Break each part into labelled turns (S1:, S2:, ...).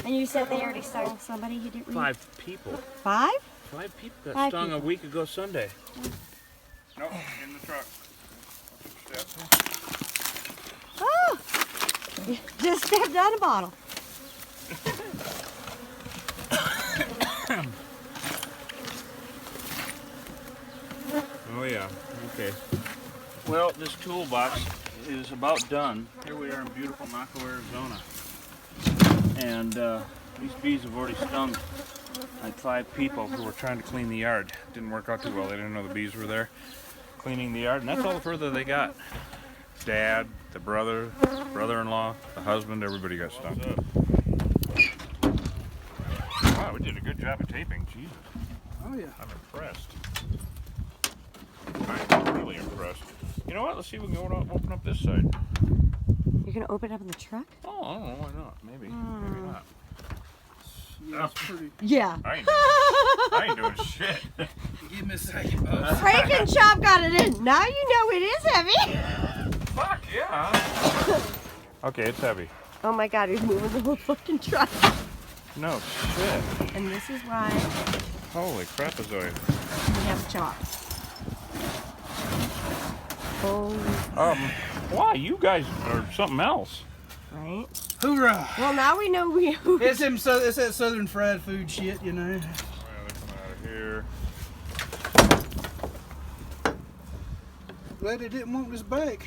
S1: And you said they already stung somebody you didn't read?
S2: 5 people.
S1: 5?
S2: 5 people got
S1: 5
S2: stung
S1: people.
S2: a week ago Sunday. Nope, in the truck.
S1: Oh! You just stepped on a bottle.
S2: Oh yeah, okay. Well, this toolbox is about done. Here we are in beautiful Naco, Arizona. And these bees have already stung like 5 people who were trying to clean the yard. Didn't work out too well. They didn't know the bees were there cleaning the yard, and that's all the further they got. Dad, the brother, brother-in-law, the husband, everybody got stung. Wow, we did a good job of taping. Jesus.
S3: Oh yeah.
S2: I'm impressed. I'm really impressed. You know what? Let's see if we can open up this side.
S1: You're going to open it up in the truck?
S2: Oh, I don't know. Why not? Maybe. Maybe not.
S3: That's pretty.
S1: Yeah.
S2: I ain't doing shit.
S3: Give me a second, boss.
S1: Frank and Chop got it in. Now you know it is heavy.
S2: Fuck yeah. Okay, it's heavy.
S1: Oh my God, he's moving the whole fucking truck.
S2: No shit.
S1: And this is why
S2: Holy crapazoid.
S1: we have Chop. Holy,
S2: Why? You guys are something else.
S1: right?
S3: Hoorah!
S1: Well, now we know we.
S3: It's that southern fried food shit, you know.
S2: Well, they're coming out of here.
S3: Glad they didn't want this back.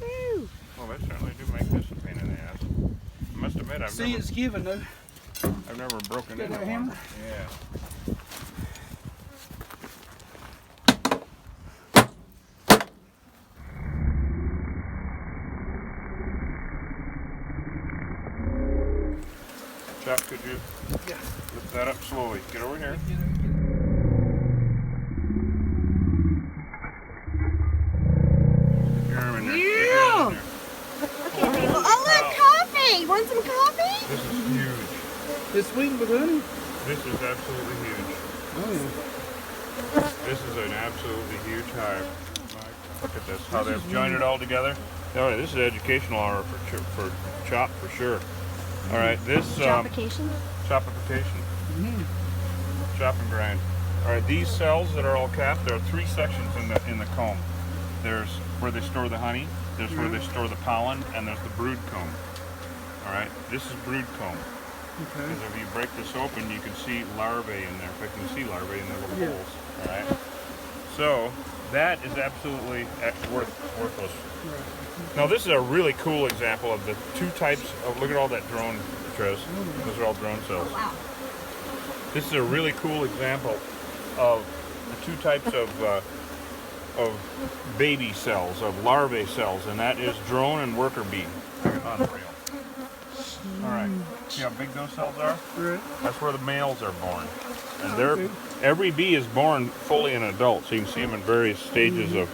S1: Woo.
S2: Well, they certainly do make this a pain in the ass. I must admit,
S3: See, it's given though.
S2: I've never broken
S3: Got
S2: into
S3: that
S2: one.
S3: hammer?
S2: Yeah. Chop, could you lift that up slowly? Get over here. Your arm in there. Get your arm in there.
S1: Okay, people. Oh, look, coffee. Want some coffee?
S2: This is huge.
S3: It's sweetened with honey.
S2: This is absolutely huge.
S3: Oh yeah.
S2: This is an absolutely huge hive. Look at this, how they've joined it all together. Oh, this is educational hour for Chop for sure. All right, this
S1: Chopification?
S2: chopification, chop and grind. All right, these cells that are all capped, there are 3 sections in the comb. There's where they store the honey, there's where they store the pollen, and there's the brood comb. All right, this is brood comb.
S3: Okay.
S2: Because if you break this open, you can see larvae in there. In fact, you can see larvae in the little
S3: Yeah.
S2: holes. All right. So that is absolutely worthless.
S3: Right.
S2: Now this is a really cool example of the 2 types of. Look at all that drone, Trez. Those are all drone cells.
S1: Wow.
S2: This is a really cool example of the 2 types of baby cells, of larvae cells, and that is drone and worker bee. Unreal. All right. See how big those cells are?
S3: Right.
S2: That's where the males are born. And every bee is born fully an adult, so you can see them in various stages of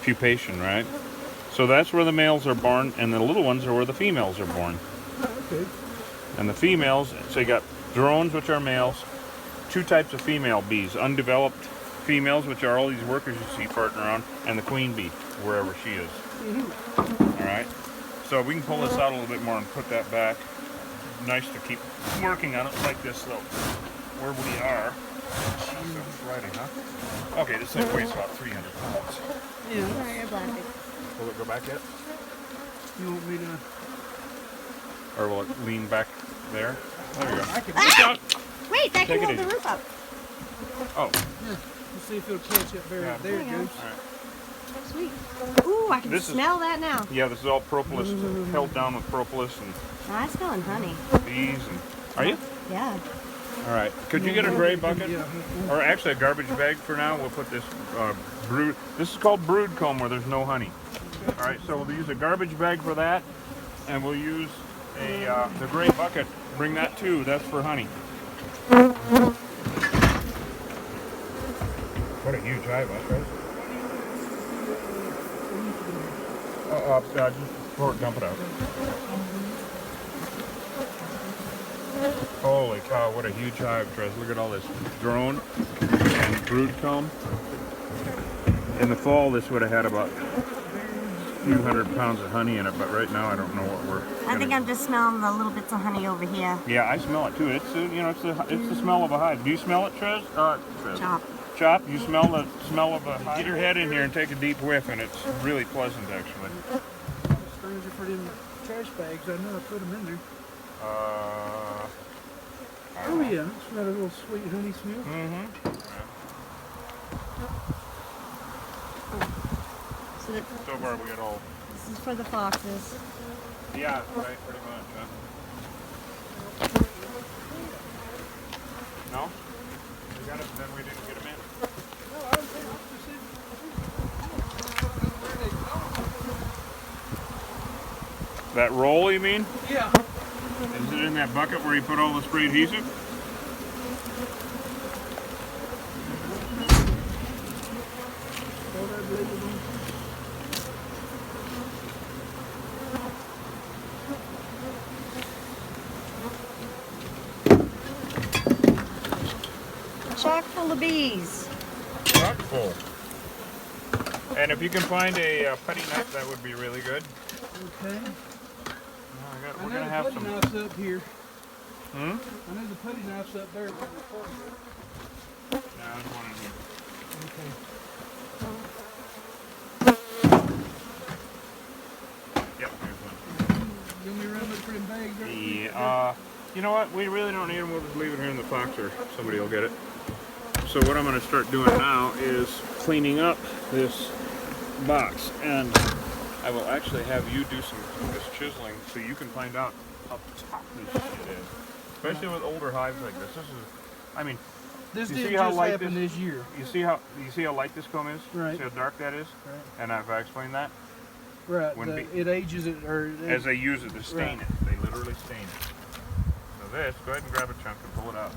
S2: pupation, right? So that's where the males are born, and the little ones are where the females are born.
S3: Okay.
S2: And the females, so you got drones, which are males, 2 types of female bees, undeveloped females, which are all these workers you see farting around, and the queen bee, wherever she is. All right? So we can pull this out a little bit more and put that back. Nice to keep working on it like this, though. Where we are. Jesus, Friday, huh? Okay, this thing weighs about 300 pounds.
S3: Yeah.
S1: Sorry, you're blasting.
S2: Will it go back yet?
S3: You want me to?
S2: Or will it lean back there? There you go.
S3: I can.
S1: Ah! Wait, that
S2: Take
S1: can
S2: it
S1: hold the
S2: easy.
S1: roof up.
S2: Oh,
S3: Yeah. Let's see if it'll catch up there.
S2: Yeah.
S3: There it
S1: There you
S3: goes.
S2: all right.
S1: Sweet. Ooh, I can
S2: This is-
S1: smell that now.
S2: Yeah, this is all propolis, held down with propolis and
S1: I smell honey.
S2: bees. And are you?
S1: Yeah.
S2: All right. Could you get a gray bucket?
S3: Yeah.
S2: Or actually a garbage bag for now. We'll put this brood. This is called brood comb where there's no honey. All right. So we'll use a garbage bag for that, and we'll use the gray bucket. Bring that too. That's for honey. What a huge hive, huh, Chris? Just dump it out. Holy cow, what a huge hive, Trez. Look at all this drone and brood comb. In the fall, this would have had about few hundred pounds of honey in it, but right now I don't know what we're.
S1: I think I'm just smelling the little bits of honey over here.
S2: Yeah, I smell it too. It's it's the smell of a hive. Do you smell it, Trez? Trez.
S1: Chop.
S2: Chop. You smell the smell of a hive. Get your head in here and take a deep whiff, and it's really pleasant actually.
S3: Stranger for them trash bags. I know I put them in there. Oh yeah, it's got a little sweet honey smell.
S2: Mm-hmm.
S1: So,
S2: So far we got all.
S1: this is for the foxes.
S2: Yeah, right, pretty much. Huh? No? We got it, then we didn't get them in. That roll, you mean?
S3: Yeah.
S2: Is it in that bucket where you put all the spray adhesive?
S1: Chock full of bees.
S2: Chock full. And if you can find a putty knife, that would be really good.
S3: Okay.
S2: We're
S3: I
S2: gonna
S3: know
S2: have
S3: the putty
S2: some.
S3: knife's up here.
S2: Hmm?
S3: I know the putty knife's up there.
S2: No, there's one in here.
S3: Okay.
S2: Yep, there's one.
S3: You want me to run with them bags? Right?
S2: Yeah. You know what? We really don't need them. We'll just leave it here in the fox, or somebody will get it. So what I'm going to start doing now is cleaning up this box, and I will actually have you do some of this chiseling so you can find out how tough this shit is. Especially with older hives like this. This is, I mean,
S3: This
S2: you
S3: didn't
S2: see how
S3: just
S2: light
S3: happen this year.
S2: You see how light this comb is?
S3: Right.
S2: See how dark that is?
S3: Right.
S2: And have I explained that?
S3: Right.
S2: When
S3: It ages it, or
S2: As they use it to stain
S3: Right.
S2: it. They literally stain it. So this, go ahead and grab a chunk and pull it out.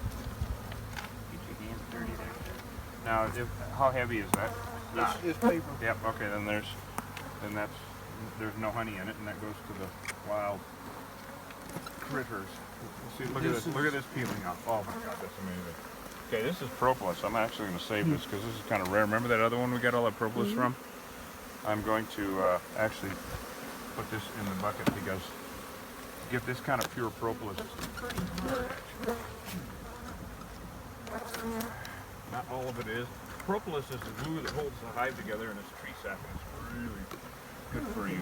S2: Get your hands dirty there. Now, how heavy is that?
S3: it's paper.
S2: Yep. Okay. Then there's no honey in it, and that goes to the wild critters. See, look at this. Look at this peeling off. Oh my God, that's amazing. Okay, this is propolis. I'm actually going to save this because this is kind of rare. Remember that other one we got all that propolis from? I'm going to actually put this in the bucket because to get this kind of pure propolis is pretty hard. Not all of it is. Propolis is the glue that holds the hive together, and it's tree sap, and it's really good for you.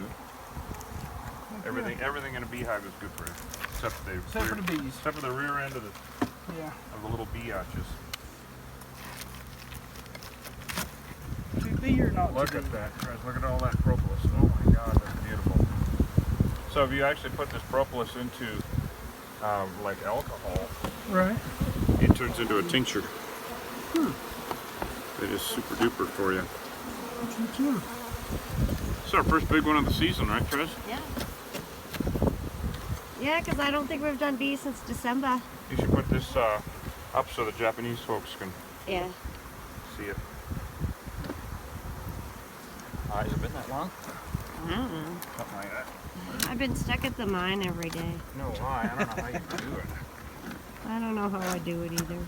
S2: Everything in a beehive is good for you, except for the bees. Except for the rear end of the little bee arches.
S3: To be or not
S2: Look
S3: to
S2: at
S3: be?
S2: that, guys. Look at all that propolis. Oh my God, that's beautiful. So if you actually put this propolis into like alcohol,
S3: Right.
S2: it turns into a tincture. It is super duper for you. It's our first big one of the season, right, Trez?
S1: Yeah. Yeah, because I don't think we've done bees since December.
S2: You should put this up so the Japanese folks can
S1: Yeah.
S2: see it. Has it been that long?
S1: Mm-mm.
S2: Something like that.
S1: I've been stuck at the mine every day.
S2: No, why? I don't know how you do it.
S1: I don't know how I do it either.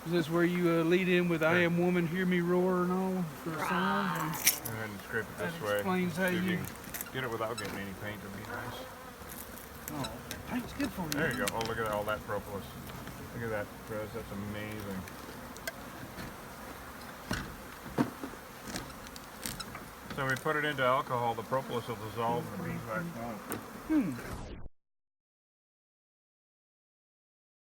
S3: Is this where you lead in with "I am woman, hear me roar" and all for a song?
S2: And then scrape it this
S3: That
S2: way.
S3: explains how
S2: See if
S3: you-
S2: can get it without getting any paint. It'd be nice.
S3: Oh, paint's good for you.
S2: There you go. Oh, look at all that propolis. Look at that, Trez. That's amazing. So we put it into alcohol. The propolis will dissolve and the beeswax won't.